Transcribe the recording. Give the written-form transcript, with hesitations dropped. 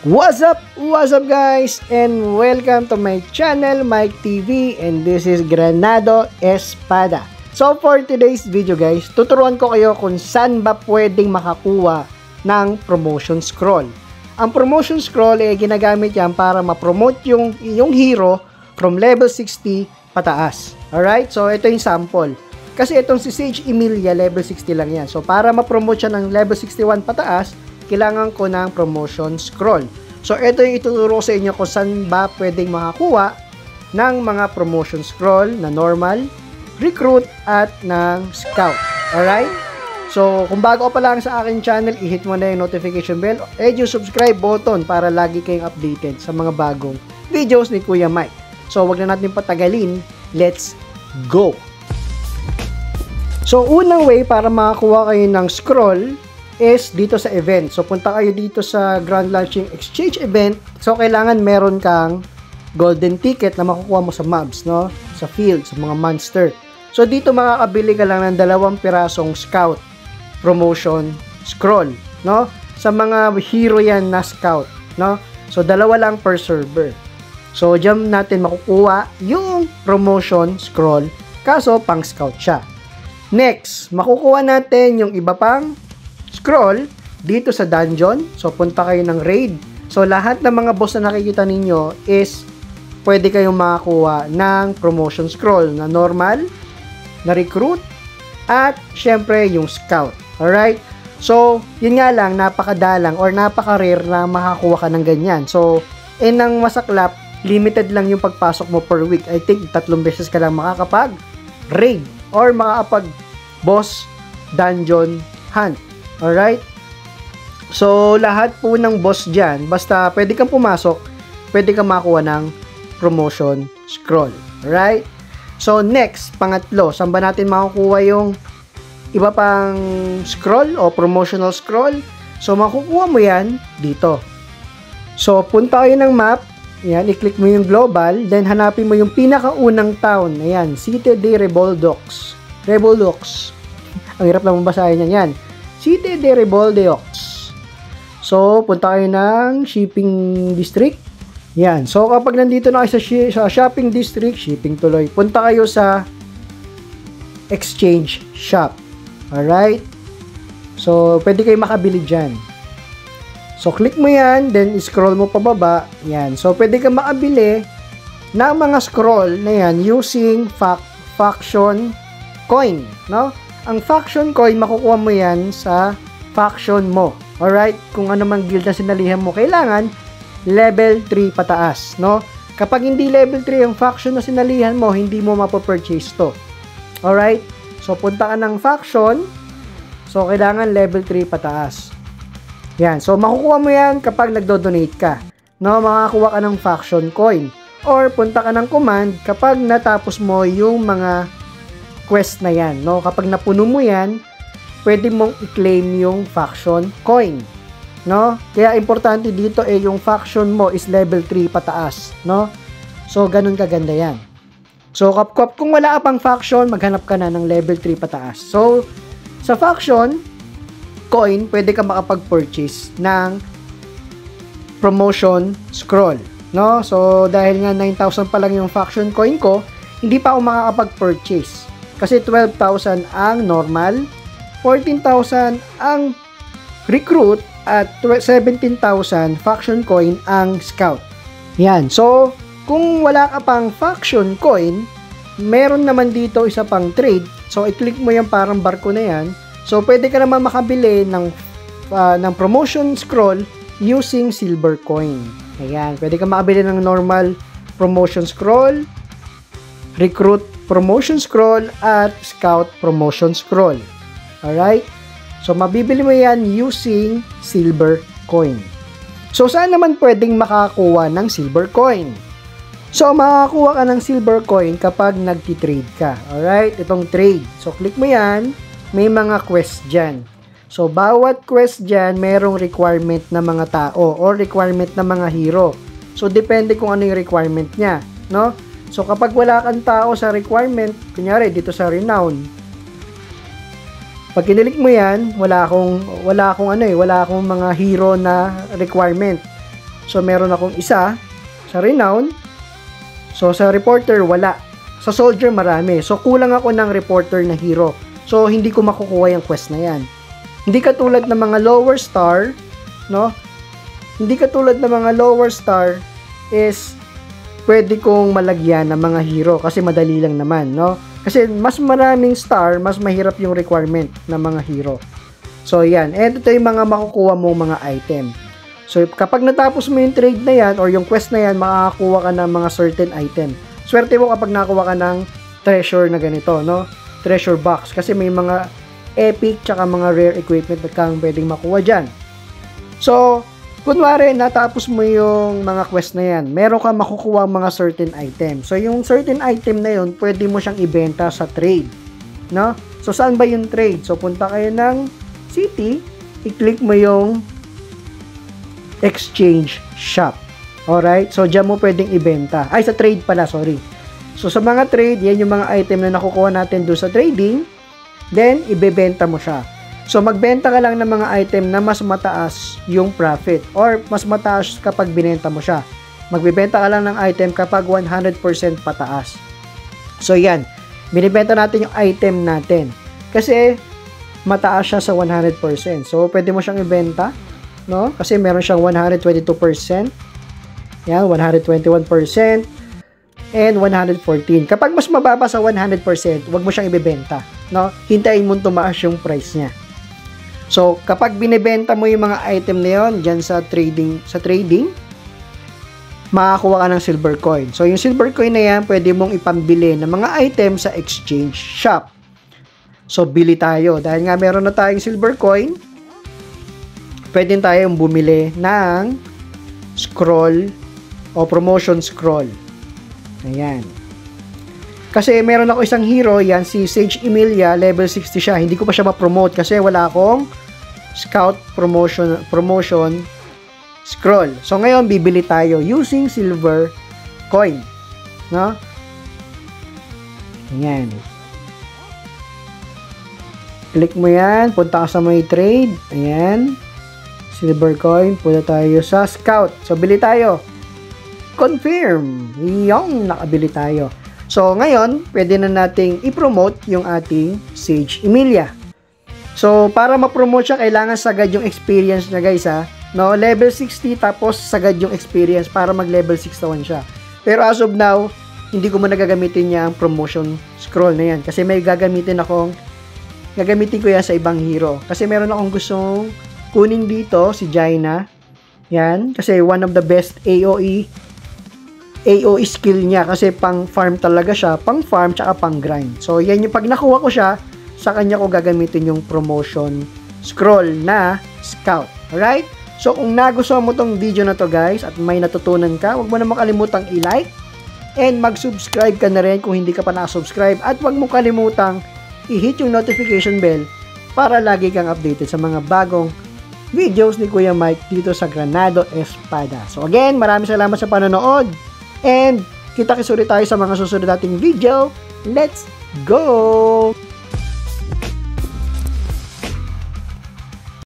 What's up? What's up guys? And welcome to my channel, Mike TV, and this is Granado Espada. So for today's video guys, tuturuan ko kayo kung saan ba pwedeng makakuha ng promotion scroll. Ang promotion scroll ay ginagamit yan para ma-promote yung hero from level 60 pataas. Alright? So ito yung sample. Kasi itong si Sage Emilia, level 60 lang yan. So para ma-promote siya ng level 61 pataas, kailangan ko ng promotion scroll. So, ito yung ituturo sa inyo kung saan ba pwedeng makakuha ng mga promotion scroll na normal, recruit, at ng scout. Alright? So, kung bago pa lang sa aking channel, i-hit mo na yung notification bell at yung subscribe button para lagi kayong updated sa mga bagong videos ni Kuya Mike. So, wag na natin patagalin. Let's go! So, unang way para makakuha kayo ng scroll is dito sa event. So, punta kayo dito sa Grand Launching Exchange event. So, kailangan meron kang golden ticket na makukuha mo sa mobs, no? Sa field, sa mga monster. So, dito makakabili ka lang ng 2 pirasong scout promotion scroll, no? Sa mga hero yan na scout, no? So, 2 lang per server. So, diyan natin makukuha yung promotion scroll. Kaso, pang scout siya. Next, makukuha natin yung iba pang scroll dito sa dungeon. So, punta kayo ng raid. So, lahat ng mga boss na nakikita ninyo is pwede kayong makakuha ng promotion scroll na normal, na recruit, at syempre yung scout. Alright? So, yun nga lang, napakadalang or napaka-rare na makakuha ka ng ganyan. So, ng masaklap, limited lang yung pagpasok mo per week. I think 3 beses ka lang makakapag-raid or makakapag-boss dungeon hunt. Alright? So, lahat po ng boss dyan, basta pwede kang pumasok, pwede kang makuha ng promotion scroll. Alright? So, next, pangatlo, saan ba natin makukuha yung iba pang scroll o promotional scroll? So, makukuha mo yan dito. So, punta kayo ng map, yan, i-click mo yung global, then hanapin mo yung pinakaunang town. Ayan, Cité de Reboldox. Reboldox. Ang hirap lang mabasahin yan. Cité de Reboldox. So, punta kayo ng shipping district. Yan. So, kapag nandito na kayo sa shopping district, shipping tuloy, punta kayo sa exchange shop. Alright? So, pwede kayo makabili dyan. So, click mo yan, then scroll mo pababa. Yan. So, pwede ka makabili ng mga scroll na yan using faction coin. No? Ang faction coin, makukuha mo yan sa faction mo. Alright? Kung ano mang guild na sinalihan mo, kailangan level 3 pataas. No? Kapag hindi level 3 ang faction na sinalihan mo, hindi mo mapapurchase to. Alright? So, punta ka ng faction. So, kailangan level 3 pataas. Yan. So, makukuha mo yan kapag nagdo-donate ka. No? Makakuha ka ng faction coin. Or, punta ka ng command kapag natapos mo yung mga quest na yan, no? Kapag napuno mo yan, pwede mong i-claim yung faction coin, no? Kaya importante dito yung faction mo is level 3 pataas, no? So, ganun kaganda yan. So, kung wala ka pang faction, maghanap ka na ng level 3 pataas. So, sa faction coin, pwede ka makapag-purchase ng promotion scroll, no? So, dahil nga 9,000 pa lang yung faction coin ko, hindi pa ako makakapag-purchase. Kasi 12,000 ang normal, 14,000 ang recruit, at 17,000 faction coin ang scout. Yan. So, kung wala ka pang faction coin, meron naman dito isa pang trade. So, i-click mo yung parang barko na yan. So, pwede ka naman makabili ng promotion scroll using silver coin. Ayan. Pwede ka makabili ng normal promotion scroll, recruit promotion scroll, at scout promotion scroll. Alright? So, mabibili mo yan using silver coin. So, saan naman pwedeng makakuha ng silver coin? So, makakuha ka ng silver coin kapag nagtitrade ka. Alright? Itong trade. So, click mo yan. May mga quest dyan. So, bawat quest dyan, merong requirement na mga tao or requirement na mga hero. So, depende kung ano yung requirement niya. No? So, kapag wala kang tao sa requirement, kunyari, dito sa renown, pag kinilik mo yan, wala akong mga hero na requirement. So, meron akong isa sa Renown. So, sa Reporter, wala. Sa Soldier, marami. So, kulang ako ng Reporter na hero. So, hindi ko makukuha yung quest na yan. Hindi katulad ng mga lower star, no? Hindi katulad ng mga lower star is pwede kong malagyan ng mga hero kasi madali lang naman, no? Kasi mas maraming star, mas mahirap yung requirement ng mga hero. So, yan. And ito yung mga makukuha mong mga item. So, kapag natapos mo yung trade na yan or yung quest na yan, makakakuha ka ng mga certain item. Swerte mo kapag nakakuha ka ng treasure na ganito, no? Treasure box. Kasi may mga epic tsaka mga rare equipment na kang pwedeng makuha dyan. So, kunwari, natapos mo yung mga quest na yan, meron ka makukuha mga certain item. So, yung certain item na yun, pwede mo siyang ibenta sa trade, no? So, saan ba yung trade? So, punta kayo ng city, i-click mo yung exchange shop. Alright? So, dyan mo pwedeng ibenta. Ay, sa trade pala, sorry. So, sa mga trade, yan yung mga item na nakukuha natin doon sa trading. Then, ibebenta mo siya. So, magbenta ka lang ng mga item na mas mataas yung profit or mas mataas kapag binenta mo siya. Magbebenta ka lang ng item kapag 100% pataas. So, yan. Binibenta natin yung item natin. Kasi, mataas siya sa 100%. So, pwede mo siyang ibenta, no? Kasi meron siyang 122%. Yan, 121%. And 114. Kapag mas mababa sa 100%, wag mo siyang ibebenta, no? Hintayin mo tumaas yung price niya. So, kapag binebenta mo yung mga item na yun, dyan sa trading, makakuha ka ng silver coin. So, yung silver coin na yan, pwede mong ipambili ng mga item sa exchange shop. So, bili tayo. Dahil nga meron na tayong silver coin, pwede tayong bumili ng scroll o promotion scroll. Ayan. Kasi meron ako isang hero, yan si Sage Emilia, level 60 siya. Hindi ko pa siya ma-promote kasi wala akong scout promotion scroll. So ngayon bibili tayo using silver coin, no? Ayan. Click mo yan, punta ka sa may trade. Ayan. Silver coin, punta tayo sa scout. So bili tayo. Confirm. Yung nakabili tayo. So, ngayon, pwede na nating i-promote yung ating Sage Emilia. So, para ma-promote siya, kailangan sagad yung experience niya, guys, ha? No, level 60, tapos sagad yung experience para mag-level 61 siya. Pero as of now, hindi ko muna gagamitin niya ang promotion scroll na yan. Kasi may gagamitin ko yan sa ibang hero. Kasi meron akong gustong kunin dito, si Jaina. Yan, kasi one of the best AOE skill niya kasi pang farm talaga siya, pang farm tsaka pang grind. So yan yung pag nakuha ko siya, sa kanya ko gagamitin yung promotion scroll na scout. Alright? So kung nagustuhan mo tong video na to, guys, at may natutunan ka, huwag mo na makalimutang i-like and mag-subscribe ka na rin kung hindi ka pa na-subscribe, at huwag mo kalimutang i-hit yung notification bell para lagi kang updated sa mga bagong videos ni Kuya Mike dito sa Granado Espada. So again, maraming salamat sa panonood. And kita-kits ulit tayo sa mga susunod nating video. Let's go!